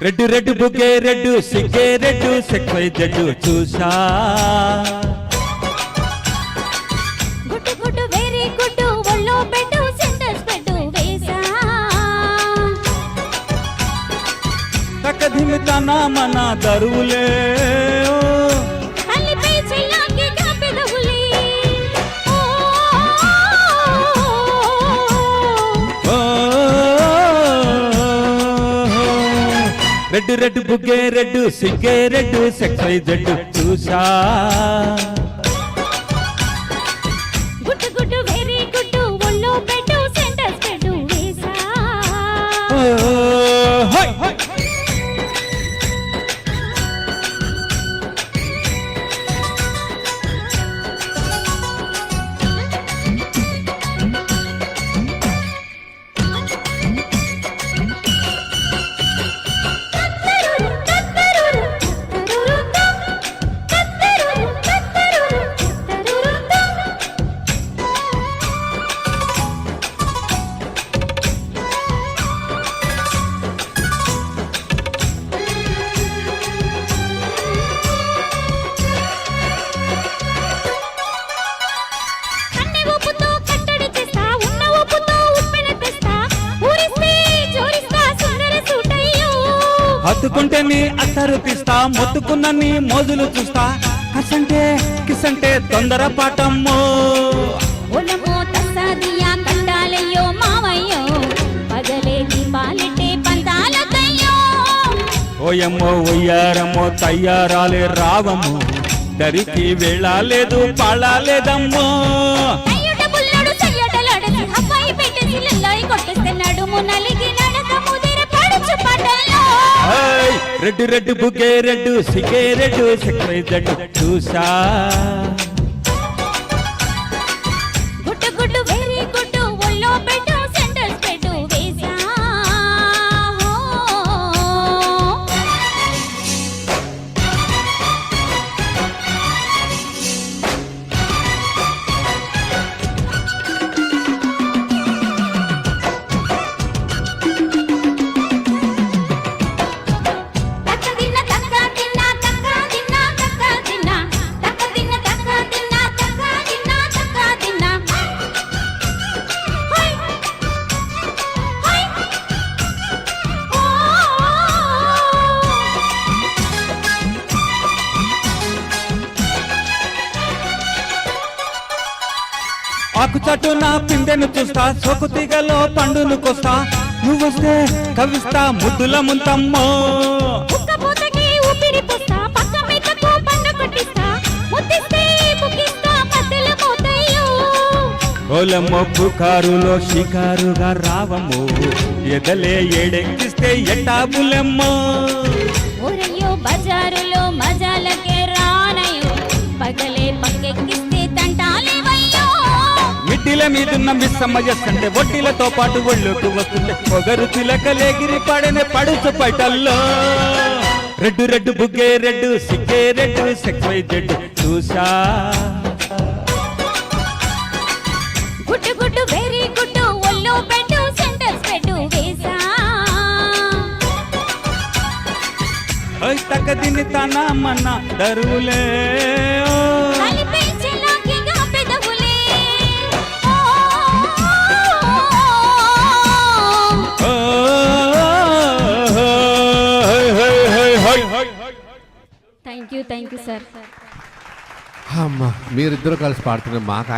red red బుగ్గే red సిగ్గే red సెక్వై జడ్డు చూసా గుట్టు గుట్టు వెరీ గుట్టు ఒళ్ళో పెట్టు సెంటర్స్ పెట్టు వేసా తకధిమితనా మన దరువులే అల్లిపై చెల్లాకి కాపెదవులే రెడ్డు రెడ్డు బుగ్గే రెడ్డు సిగ్గే రెడ్డు సెక్వై జడ్డు చూసా గుట్టు గుట్టు వెరీ గుట్టు ఒళ్ళో పెట్టు సెంటర్స్ పెట్టు వేసా హత్తుకుంటే నీ అత్తరు తీస్తా మొత్తుకున్న నీ మోజులు చూస్తా కసంటే కిసంటే తొందర పాటమ్మో ఒలమో తస్సాదియా కండాలయ్యో మావయ్యో పగలే దీపాలెట్టే పంతాలకయ్యో ఓయమ్మో ఒయ్యారమ్మో తయ్యారాలే రావమ్మో దరికి వెళ్ళాలేదు పాళాలేదమ్మో అయ్యుట బుల్లడు సయ్యటలాడసి అబ్బాయి పెట్టేసి లల్లాయి కొట్టేస్తే నడుము నలిగి నడక ముదిర పడుచు పటల్లో రెడ్డు రెడ్డు బుగ్గే రెడ్డు సిగ్గే రెడ్డు సెక్వై జడ్డు చూసా గుట్టు గుట్టు వెరీ గుట్టు ఒళ్ళో పెట్టు సెంటర్స్ పెట్టు వేసా ఆకు చాటు నా పిందెను చూస్తా సోకు తీగలో పండును కోస్తా నువ్వొస్తే కవిస్తా ముద్దుల ముంతమ్మో ఉక్కపోతకి ఊపిరి పోస్తా పక్క మీదకు పండు కొట్టిస్తా ముద్దిస్తే ముగిస్తా మధ్యల మోతయ్యో ఓలమ్మో పుకారులో షికారుగా రావమ్మో ఎదలే ఏడెక్కిస్తే ఎట్టాబులమ్మో ఊరయ్యో బజారులో మజాలకే రానయ్యో పగలే పక్కెక్కిస్తే తంటాలేవయ్యో మిట్టిల మీదున్న మిస్సమ్మ చేస్తుంటే వడ్డీలతో పాటు ఒళ్ళోకి వస్తుంటే పొగరు చిలకలేగిరి పడనే పడుచు పైటల్లో రెడ్డు రెడ్డు బుగ్గే రెడ్డు సిగ్గే రెడ్డు సెక్వై జడ్డు చూసా గుట్టు గుట్టు వెరీ గుట్టు ఒళ్ళో పెట్టు సెంటర్స్ పెట్టు వేసా తగ్గదిని తన మన దరువులే కలిపే చెల్లాకిగా పెదవులే థ్యాంక్ యూ సార్ అమ్మా మీరిద్దరు కలిసి పాడుతున్నారు మాకు